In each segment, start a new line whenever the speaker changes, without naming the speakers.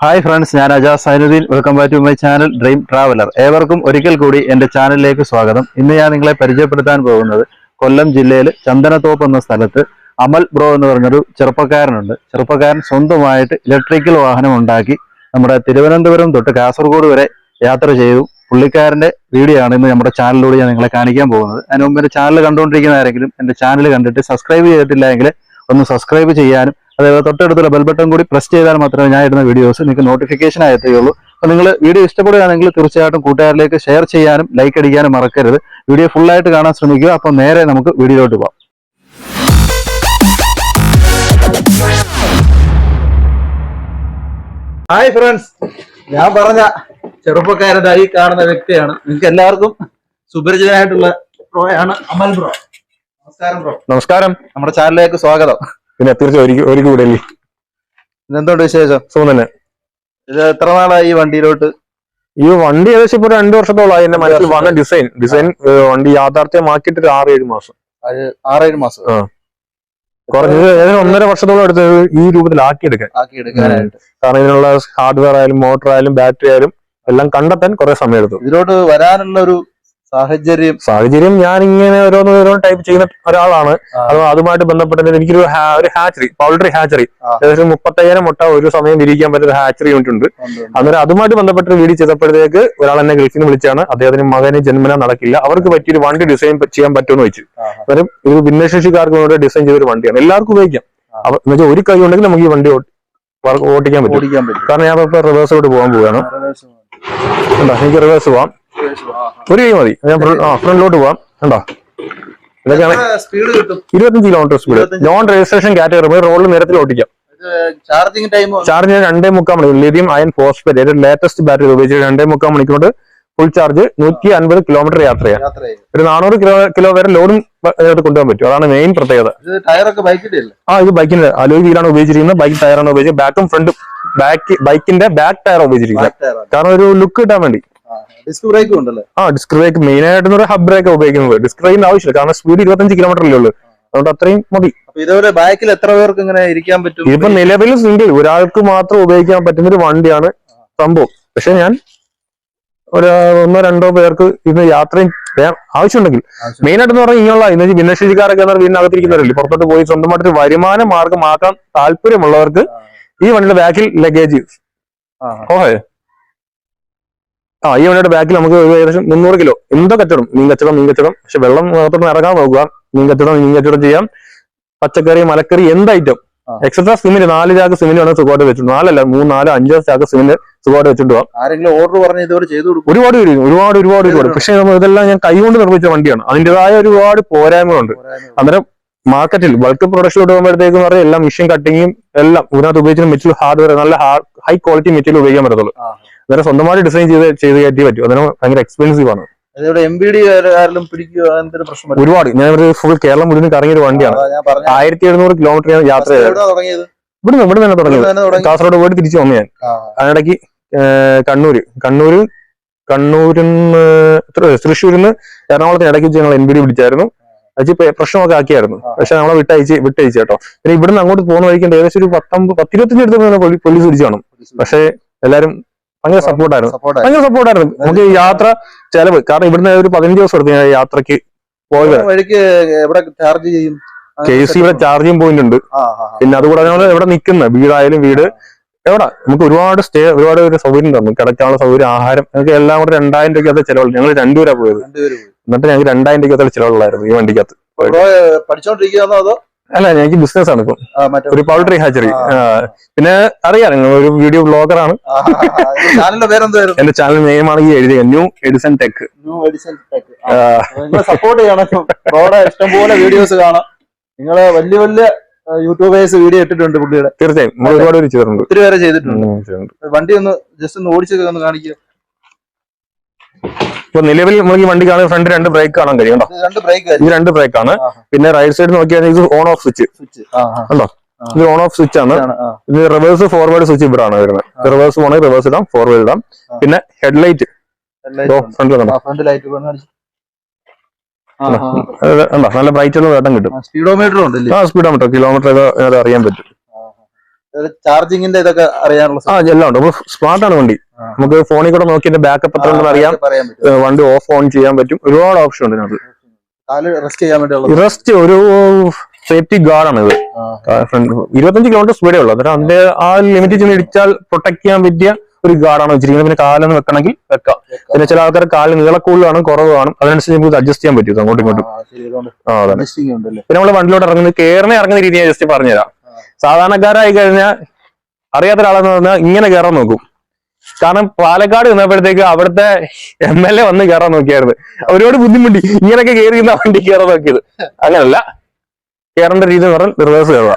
Hi friends, ഞാൻ Ajas Zainuddin. Welcome back to my channel dream traveller. ഏവർക്കും ഒരിക്കൽ കൂടി എൻ്റെ ചാനലിലേക്ക് സ്വാഗതം. ഇന്ന് ഞാൻ നിങ്ങളെ പരിചയപ്പെടുത്താൻ പോകുന്നത് കൊല്ലം ജില്ലയിൽ ചന്ദനത്തോപ്പ് എന്ന സ്ഥലത്ത് അമൽ ബ്രോ എന്ന് പറഞ്ഞൊരു ചെറുപ്പക്കാരനുണ്ട്. ചെറുപ്പക്കാരൻ സ്വന്തമായിട്ട് ഇലക്ട്രിക്കൽ വാഹനം ഉണ്ടാക്കി നമ്മുടെ തിരുവനന്തപുരം തൊട്ട് കാസർഗോഡ് വരെ യാത്ര ചെയ്തു. പുള്ളിക്കാരൻ്റെ വീഡിയോ ആണ് ഇന്ന് നമ്മുടെ ചാനലിലൂടെ ഞാൻ നിങ്ങളെ കാണിക്കാൻ പോകുന്നത്. അതിന് മുമ്പ് എൻ്റെ ചാനൽ കണ്ടുകൊണ്ടിരിക്കുന്ന ആരെങ്കിലും എൻ്റെ ചാനൽ കണ്ടിട്ട് സബ്സ്ക്രൈബ് ചെയ്തിട്ടില്ല എങ്കിൽ ഒന്ന് സബ്സ്ക്രൈബ് ചെയ്യാനും അതേപോലെ തൊട്ടടുത്തുള്ള ബെൽ ബട്ടൺ കൂടി പ്രസ് ചെയ്താൽ മാത്രമേ ഞാൻ ഇടുന്ന വീഡിയോസ് നിങ്ങൾക്ക് നോട്ടിഫിക്കേഷൻ ആയെത്തുകയുള്ളൂ. അപ്പോൾ നിങ്ങൾ വീഡിയോ ഇഷ്ടപ്പെടുകയാണെങ്കിൽ തീർച്ചയായിട്ടും കൂട്ടുകാരിലേക്ക് ഷെയർ ചെയ്യാനും ലൈക്ക് അടിക്കാനും മറക്കരുത്. വീഡിയോ ഫുള്ളായിട്ട് കാണാൻ ശ്രമിക്കുക. അപ്പോൾ നേരെ നമുക്ക് വീഡിയോയിലോട്ട് പോകാം. ഹായ് ഫ്രണ്ട്സ്, ഞാൻ പറഞ്ഞ ചെറുപ്പക്കാരനായി കാണുന്ന വ്യക്തിയാണ്. നിങ്ങൾക്ക് എല്ലാവർക്കും സുപരിചിതനായിട്ടുള്ള പ്രോയാണ് അമൽ ബ്രോ. നമസ്കാരം ബ്രോ.
നമസ്കാരം.
നമ്മുടെ ചാനലിലേക്ക് സ്വാഗതം.
പിന്നെ തീർച്ചയായും ഒരു കൂടെ
എന്തുകൊണ്ട് വിശേഷം?
സുഖം തന്നെ.
ഇത് എത്ര നാളായി ഈ വണ്ടിയിലോട്ട്?
ഈ വണ്ടി ഏകദേശം ഇപ്പൊ 2 വർഷത്തോളമായി. എന്റെ മനസ്സിൽ വന്ന ഡിസൈൻ വണ്ടി യാഥാർത്ഥ്യമാക്കിയിട്ട് ഒരു 6-7 മാസം.
6-7 മാസം
കുറഞ്ഞത് ഏകദേശം 1.5 വർഷത്തോളം എടുത്ത് ഈ രൂപത്തിൽ
ആക്കിയെടുക്കാനായിട്ട്.
കാരണം ഇതിനുള്ള ഹാർഡ്വെയർ ആയാലും മോട്ടോർ ആയാലും ബാറ്ററി ആയാലും എല്ലാം കണ്ടെത്താൻ കുറെ സമയം എടുത്തു.
ഇതിലോട്ട് വരാനുള്ള ഒരു
സാഹചര്യം ഞാൻ ഇങ്ങനെ ഓരോന്ന് ടൈപ്പ് ചെയ്യുന്ന ഒരാളാണ്. അതുമായിട്ട് ബന്ധപ്പെട്ട് എനിക്കൊരു ഹാച്ചറി, പൗൾട്രി ഹാച്ചറി, ഏകദേശം 35,000 മുട്ട ഒരു സമയം വിരിക്കാൻ പറ്റുന്ന ഹാച്ചറി യൂണിറ്റ് ഉണ്ട്. അന്നേരം അതുമായിട്ട് ബന്ധപ്പെട്ട് വീഡിയോ ചെയ്തപ്പോഴത്തേക്ക് ഒരാൾ എന്നെ ഗൾഫിൽ നിന്ന് വിളിച്ചാണ്. അദ്ദേഹത്തിന് മകന് ജന്മന നടക്കില്ല, അവർക്ക് പറ്റിയൊരു വണ്ടി ഡിസൈൻ ചെയ്യാൻ പറ്റുമെന്ന് വെച്ചു. അന്നേരം ഇത് ഭിന്നശേഷിക്കാർക്ക് വേണ്ടി ഡിസൈൻ ചെയ്തൊരു വണ്ടിയാണ്, എല്ലാവർക്കും ഉപയോഗിക്കാം. എന്നുവെച്ചാൽ ഒരു കൈ ഉണ്ടെങ്കിൽ നമുക്ക് ഈ വണ്ടി ഓടിക്കാൻ പറ്റും. കാരണം ഞാൻ ഇപ്പൊ റിവേഴ്സിലോട്ട് പോകാൻ പോവുകയാണ്. എനിക്ക് റിവേഴ്സ് പോവാം, ഒരു കൈ മതി. ഞാൻ ഫ്രണ്ടിലോട്ട് പോവാം. കണ്ടോ, ഇതൊക്കെയാണ് 25 kilometre speed. Non registration category റോഡിൽ നിരത്തിൽ ഓടിക്കാം. ചാർജിങ് 2.25 മണിക്കൂർ. Lithium ion phosphate latest battery ഉപയോഗിച്ച് 2.25 മണിക്കൂർ ഫുൾ ചാർജ് 150 കിലോമീറ്റർ യാത്ര ചെയ്യാം. ഒരു 400 കിലോ വരെ ലോഡും കൊണ്ടുപോകാൻ പറ്റും. അതാണ് മെയിൻ പ്രത്യേകത. ഇത് ബൈക്കിന്റെ അലോയ് വീലാണ് ഉപയോഗിച്ചിരിക്കുന്നത്. ബൈക്ക് ടയറാണ് ഉപയോഗിച്ചത്. ബാക്കും ഫ്രണ്ടും ബൈക്കിന്റെ ബാക്ക് ടയർ ഉപയോഗിച്ചിരിക്കുന്നത്. കാരണം ഒരു ലുക്ക് കിട്ടാൻ വേണ്ടി. ഡിസ്ക് ബ്രേക്ക് മെയിൻ ആയിട്ട് ഹബ് ബ്രേക്ക് ഉപയോഗിക്കുന്നത്. ഡിസ്ക് ബ്രേക്കിന്റെ ആവശ്യമില്ല, കാരണം സ്പീഡ് 25 കിലോമീറ്ററിലേ ഉള്ളൂ. അതുകൊണ്ട് അത്രയും മതി.
ഇതുപോലെ ബാക്കിൽ എത്ര പേർക്ക് ഇങ്ങനെ ഇരിക്കാൻ പറ്റും?
ഇപ്പൊ നിലവിൽ സിംഗിൾ ഒരാൾക്ക് മാത്രം ഉപയോഗിക്കാൻ പറ്റുന്ന ഒരു വണ്ടിയാണ് സംഭവം. പക്ഷെ ഞാൻ ഒരു 1-2 പേർക്ക് ഇത് യാത്രയും ആവശ്യമുണ്ടെങ്കിൽ മെയിൻ ആയിട്ട് പറഞ്ഞാൽ ഇങ്ങനെയുള്ള ഭിന്നശേഷിക്കാരൊക്കെ വീടിനകത്തിരിക്കുന്നവരല്ലേ, പുറത്തോട്ട് പോയി സ്വന്തമായിട്ട് വരുമാന മാർഗമാക്കാൻ താല്പര്യമുള്ളവർക്ക് ഈ വണ്ടിയുടെ ബാക്കിൽ ലഗേജ് ഈ വണ്ടിയുടെ ബാക്കിൽ നമുക്ക് ഏകദേശം 300 കിലോ എന്തോ കച്ചവടം, മീൻ കച്ചവടം. പക്ഷെ വെള്ളം അകത്തോട്ട് ഇറങ്ങാൻ നോക്കുക. മീൻ കച്ചവടം ചെയ്യാം. പച്ചക്കറി, മലക്കറി, എന്ത് ഐറ്റം എക്സ്ട്രാ സിമെന്റ് 4 ചാക്ക് സിമെന്റ് വേണം സുഖമായിട്ട് വെച്ചിട്ടുണ്ട്. 4 അല്ല 3, 4, 5 ചാക്ക് സിമെന്റ് സുഖമായിട്ട് വെച്ചിട്ട് പോകാം.
ആരെങ്കിലും ഓർഡർ പറഞ്ഞ് ഇതുവരെ ചെയ്തു കൊടുക്കും.
ഒരുപാട്. പക്ഷെ ഇതെല്ലാം ഞാൻ കൈകൊണ്ട് നിർമ്മിച്ച വണ്ടിയാണ്. അതിൻ്റെതായ ഒരുപാട് പോരായ്മകളുണ്ട്. അന്നേരം മാർക്കറ്റിൽ ബൾക്ക് പ്രൊഡക്ഷനിലോട്ട് പോകുമ്പോഴത്തേക്ക് പറഞ്ഞാൽ എല്ലാം മെഷീൻ കട്ടിങ്ങും എല്ലാം ഇതിനകത്ത് ഉപയോഗിച്ചിട്ട് മെറ്റീരിയൽ ഹാർഡ്വെയർ നല്ല ഹൈ ക്വാളിറ്റി മെറ്റീരിയൽ ഉപയോഗിക്കാൻ പറ്റത്തുള്ളൂ. അന്നേരം സ്വന്തമായിട്ട് ഡിസൈൻ ചെയ്ത് കയറ്റി പറ്റും. അന്നേരം ഭയങ്കര എക്സ്പെൻസീവ് ആണ്. ഒരുപാട്. ഞാൻ ഒരു ഫുൾ കേരളം മുഴുവൻ കറങ്ങിയ ഒരു വണ്ടിയാണ്. 1700 കിലോമീറ്റർ ഞാൻ യാത്ര ചെയ്തത്. ഇവിടെ തന്നെ തുടങ്ങിയത്. കാസർഗോഡ് പോയിട്ട് തിരിച്ചു വന്നു ഞാൻ. അതിനിടയ്ക്ക് കണ്ണൂരിന്ന് തൃശ്ശൂരിൽ നിന്ന് എറണാകുളത്തിന് ഇടയ്ക്ക് വെച്ച് ഞങ്ങൾ NBD പിടിച്ചായിരുന്നു. അത് പ്രശ്നമൊക്കെ ആക്കിയായിരുന്നു. പക്ഷെ നമ്മളെ വിട്ടയച്ചു കേട്ടോ. പിന്നെ ഇവിടുന്ന് അങ്ങോട്ട് പോകുന്ന വഴിക്കേണ്ട ഏകദേശം ഒരു 10-25 എടുത്ത് പോലീസ് പിടിച്ചു കാണും. പക്ഷെ എല്ലാരും ഭയങ്കര സപ്പോർട്ടായിരുന്നു. നമുക്ക് യാത്ര ചെലവ്, കാരണം ഇവിടുന്ന് ഒരു 15 ദിവസം എടുത്ത് ഞാൻ യാത്രക്ക് പോയത്. KC ഇവിടെ ചാർജിങ് പോയിന്റ് ഉണ്ട്. പിന്നെ അതുകൂടാതെ നമ്മൾ എവിടെ നിൽക്കുന്ന വീടായാലും വീട് എവിടെ നമുക്ക് ഒരുപാട് സൗകര്യം തന്നു. കിടക്കാനുള്ള സൗകര്യം, ആഹാരം, ഞങ്ങൾക്ക് എല്ലാം കൂടെ 2000 രൂപയ്ക്കകത്ത് ചെലവുള്ളൂ. ഞങ്ങൾ 2 പേരാ പോയത്. എന്നിട്ട് ഞങ്ങൾക്ക് 2000 രൂപയ്ക്കകത്ത് ചെലവുള്ളായിരുന്നു ഈ വണ്ടിക്കകത്ത്. അല്ല, എനിക്ക് ബിസിനസ് ആണ് ഇപ്പം, ഒരു പൗൾട്രി ഹാച്ചറി. പിന്നെ അറിയാം, ഒരു വീഡിയോ ബ്ലോഗറാണ്. എന്റെ ചാനൽ നെയിമാണ് ഈ എഴുതിയ ന്യൂ എഡിസൺ ടെക്.
സപ്പോർട്ട് ചെയ്യണം. ഇഷ്ടംപോലെ വീഡിയോസ് കാണാം. നിങ്ങള് വലിയ യൂട്യൂബേഴ്സ് വീഡിയോ ഇട്ടിട്ടുണ്ട് പുള്ളിയുടെ.
തീർച്ചയായും ഒരുപാട് പേര് ചെയ്തിട്ടുണ്ട്.
ഒത്തിരി പേരെ ചെയ്തിട്ടുണ്ട്. വണ്ടി ഒന്ന് ജസ്റ്റ് ഒന്ന് ഓടിച്ചൊക്കെ ഒന്ന് കാണിക്കുക.
ഇപ്പൊ നിലവിൽ നമുക്ക് ഈ വണ്ടി കാണുന്ന ഫ്രണ്ട് 2 ബ്രേക്ക് കാണാൻ കഴിയും. ഇത് 2 ബ്രേക്കാണ്. പിന്നെ റൈറ്റ് സൈഡ് നോക്കിയാൽ ഇത് ഓൺ ഓഫ് സ്വിച്ച് ഉണ്ടോ? ഇത് ഓൺ ഓഫ് സ്വിച്ച് ആണ്. ഇത് റിവേഴ്സ് ഫോർവേഡ് സ്വിച്ച് ഇവിടെ ആണ് വരുന്നത്. റിവേഴ്സ് പോണെങ്കിൽ റിവേഴ്സ് ഇടാം, ഫോർവേഡ് ഇടാം. പിന്നെ ഹെഡ്ലൈറ്റ് ഫ്രണ്ട് ലൈറ്റ് നല്ല ബ്രൈറ്റ് ഉള്ള വേട്ടം കിട്ടും.
സ്പീഡോമീറ്റർ
കിലോമീറ്റർ അറിയാൻ പറ്റും.
ചാർജിങ്ങിന്റെ ഇതൊക്കെ അറിയാനുള്ള
എല്ലാം ഉണ്ട്. അപ്പൊ സ്മാർട്ടാണ് വണ്ടി. നമുക്ക് ഫോണിൽ കൂടെ നോക്കി ബാക്കപ്പ് എത്ര ഉണ്ടെന്ന് അറിയാം. വണ്ടി ഓഫ് ഓൺ ചെയ്യാൻ പറ്റും. ഒരുപാട് ഓപ്ഷൻ ഉണ്ട് ഇതിനകത്ത്.
റെസ്റ്റ് ചെയ്യാൻ വേണ്ടിയുള്ള
റെസ്റ്റ് ഒരു സേഫ്റ്റി ഗാർഡാണ് ഇത്. 25 കിലോമീറ്റർ സ്പീഡേ ഉള്ളൂ. അന്നേരം അതിന്റെ ആ ലിമിറ്റ് ചെന്ന് ഇടിച്ചാൽ പ്രൊട്ടക്ട് ചെയ്യാൻ പറ്റിയ ഒരു ഗാർഡാണ് വെച്ചിരിക്കുന്നത്. പിന്നെ കാലൊന്ന് വെക്കണമെങ്കിൽ വെക്കാം. പിന്നെ ചില ആൾക്കാർ കാലിൽ നീളക്കൂടുതലാണ് കുറവ് കാണും. അതിനനുസരിച്ച് നമുക്ക് അഡ്ജസ്റ്റ് ചെയ്യാൻ പറ്റും അങ്ങോട്ടും ഇങ്ങോട്ടും. പിന്നെ നമ്മള് വണ്ടിയിലോട്ട് ഇറങ്ങുന്നത് ഇറങ്ങുന്ന രീതി ഞാൻ ജസ്റ്റ് പറഞ്ഞുതരാം. സാധാരണക്കാരായി കഴിഞ്ഞാൽ അറിയാത്ത ഒരാളെന്ന് പറഞ്ഞാൽ ഇങ്ങനെ കയറാൻ നോക്കും. കാരണം പാലക്കാട് നിന്നപ്പോഴത്തേക്ക് അവിടുത്തെ MLA വന്ന് കയറാൻ നോക്കിയായിരുന്നു. ഒരുപാട് ബുദ്ധിമുട്ടി ഇങ്ങനെയൊക്കെ കയറിയിരുന്ന വണ്ടി കയറാൻ നോക്കിയത്. അങ്ങനല്ല, കയറേണ്ട രീതി എന്ന് പറഞ്ഞാൽ റിവേഴ്സ് കയറുക,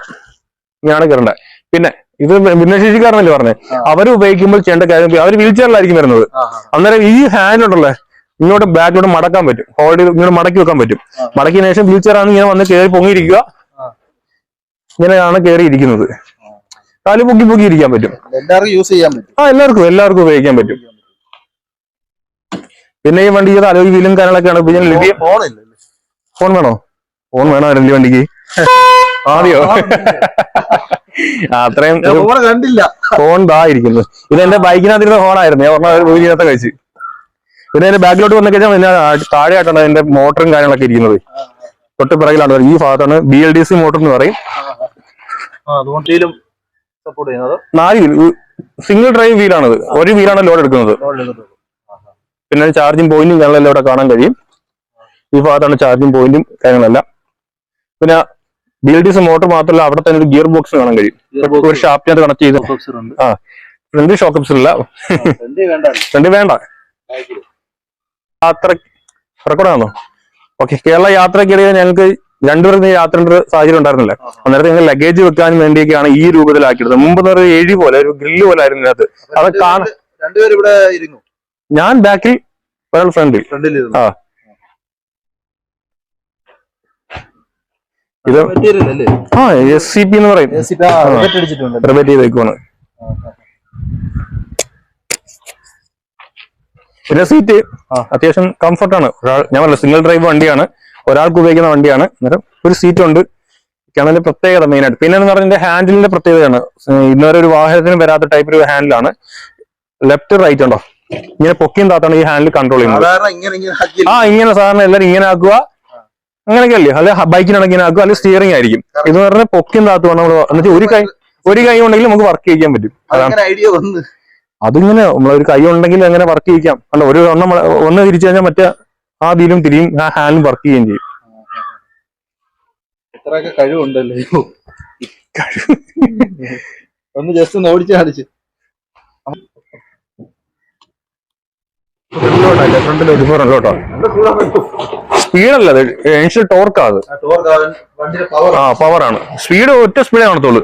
ഇങ്ങനെയാണ് കയറേണ്ടത്. പിന്നെ ഇത് ഭിന്നശേഷിക്കാരനല്ലേ പറഞ്ഞത്, അവർ ഉപയോഗിക്കുമ്പോൾ ചെയ്യേണ്ട കാര്യം, അവർ വീൽ ചെയറിലായിരിക്കും വരുന്നത്. അന്നേരം ഈ ഹാൻഡ് ഉണ്ടല്ലേ ഇങ്ങോട്ട് ബാക്കിലോട്ട് മടക്കാൻ പറ്റും. ഹോൾഡ് ചെയ്ത് ഇങ്ങോട്ട് മടക്കി വെക്കാൻ പറ്റും. മടക്കിയതിനു ശേഷം വീൽ ചെയർ ആണ് ഇങ്ങനെ വന്ന് കയറി പൊങ്ങിയിരിക്കുക. ഇങ്ങനെയാണ് കയറിയിരിക്കുന്നത്. കാല് പൊക്കി പൊക്കി ഇരിക്കാൻ പറ്റും.
യൂസ് ചെയ്യാൻ പറ്റും.
എല്ലാവർക്കും ഉപയോഗിക്കാൻ പറ്റും. പിന്നെ ഈ വണ്ടി അലോയ് വീലും കാര്യങ്ങളൊക്കെയാണ്. ഫോൺ വേണോ? ഫോൺ വേണോ വലിയ വണ്ടിക്ക്? ആദ്യോ അത്രയും
കണ്ടില്ല.
ഫോൺ ഇരിക്കുന്നു. ഇത് എന്റെ ബൈക്കിനകത്തിരുന്ന ഫോണായിരുന്നു. ഞാൻ പറഞ്ഞ കഴിച്ച്. പിന്നെ എന്റെ ബാക്കിലോട്ട് വന്നു കഴിഞ്ഞാൽ പിന്നെ താഴെയായിട്ടാണ് അതിന്റെ മോട്ടറും കാര്യങ്ങളൊക്കെ ഇരിക്കുന്നത്. തൊട്ട് പിറകിലാണ്. ഈ ഭാഗത്താണ് BLDC മോട്ടർ എന്ന് പറയും. 4 വീൽ സിംഗിൾ ഡ്രൈവ് വീലാണത്. ഒരു വീലാണ് ലോഡ് എടുക്കുന്നത്. പിന്നെ ചാർജിങ് പോയിന്റും കാര്യങ്ങളെല്ലാം ഇവിടെ കാണാൻ കഴിയും. ഈ ഭാഗത്താണ് ചാർജിങ് പോയിന്റും കാര്യങ്ങളെല്ലാം. പിന്നെ BLDC മോട്ടർ മാത്രമല്ല, അവിടെ തന്നെ ഒരു ഗിയർ ബോക്സ് കാണാൻ കഴിയും. ഒരു ഷാഫ്റ്റിനകത്ത് കണക്ട് ചെയ്ത്. ഫ്രണ്ട് ഷോക്ക് അബ്സറില്ല. ഫ്രണ്ട് വേണ്ട. യാത്ര റെക്കോർഡാണോ? ഓക്കെ. കേരള യാത്രക്കിടയിൽ ഞങ്ങൾക്ക് രണ്ടുപേർക്ക് യാത്രയുടെ ഒരു സാഹചര്യം ഉണ്ടായിരുന്നില്ല. അന്നേരത്തെ ഞങ്ങൾ ലഗേജ് വെക്കാൻ വേണ്ടിയൊക്കെയാണ് ഈ രൂപത്തിലാക്കിയത്. മുമ്പ് ഒരു 7 പോലെ ഒരു ഗ്രില്ല് പോലെ ആയിരുന്നു ഇതിനകത്ത്. അത് കാണാൻ ഞാൻ ബാക്കിൽ, ഒരാൾ ഫ്രണ്ടിൽ. ഇത് SCP എന്ന് പറയും. റിബേറ്റ് ചെയ്തേക്കുവാണ്. പിന്നെ സീറ്റ് അത്യാവശ്യം കംഫർട്ടാണ്. ഞാൻ പറഞ്ഞ സിംഗിൾ ഡ്രൈവ് വണ്ടിയാണ്, ഒരാൾക്ക് ഉപയോഗിക്കുന്ന വണ്ടിയാണ്. അന്നേരം ഒരു സീറ്റ് ഉണ്ട്. അതിന്റെ പ്രത്യേകത മെയിനായിട്ട്. പിന്നെ എന്ന് പറഞ്ഞാൽ ഹാൻഡിലിന്റെ പ്രത്യേകതയാണ്. ഇന്നുവരെ ഒരു വാഹനത്തിന് വരാത്ത ടൈപ്പ് ഒരു ഹാൻഡിലാണ്. ലെഫ്റ്റ് റൈറ്റ് ഉണ്ടോ, ഇങ്ങനെ പൊക്കിയും താത്താണ് ഈ ഹാൻഡിൽ കൺട്രോൾ ചെയ്യുന്നത്. ഇങ്ങനെ സാധാരണ എല്ലാവരും ഇങ്ങനെ ആക്കുക, അങ്ങനെയൊക്കെ അല്ലേ? അല്ലെ ബൈക്കിനാണെങ്കിൽ ഇങ്ങനെ ആക്കുക, അല്ലെങ്കിൽ സ്റ്റിയറിംഗ് ആയിരിക്കും. ഇത് പറഞ്ഞാൽ പൊക്കിയും താത്തുവാണ് നമ്മൾ. എന്നുവെച്ചാൽ ഒരു കൈ ഉണ്ടെങ്കിൽ നമുക്ക് വർക്ക് ചെയ്യാൻ പറ്റും. അതിങ്ങനെ നമ്മളൊരു കൈ ഉണ്ടെങ്കിൽ അങ്ങനെ വർക്ക് ചെയ്യിക്കാം. അല്ല, ഒരു ഒന്ന് തിരിച്ചു കഴിഞ്ഞാൽ മറ്റേ ആ വീലും തിരിയും, ആ ഹാൻഡിലും വർക്ക് ചെയ്യുകയും ചെയ്യും.
കഴിവുണ്ടല്ലോ. ഒന്ന് ജസ്റ്റ് ഒന്ന് ഓടിച്ച് കാണിച്ച്.
ഫ്രണ്ടിലോട്ടോ സ്പീഡല്ല, അത് എൻഷ്യൽ ടോർക്കാ. അത് പവറാണ്. സ്പീഡ് ഒറ്റ സ്പീഡേ കാണത്തുള്ളൂ.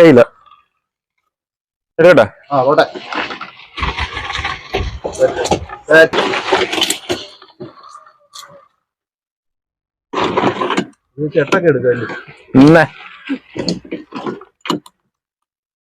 ഇല്ല കേട്ടെ.
ചെട്ടൊക്കെ എടുക്കല്ലേ.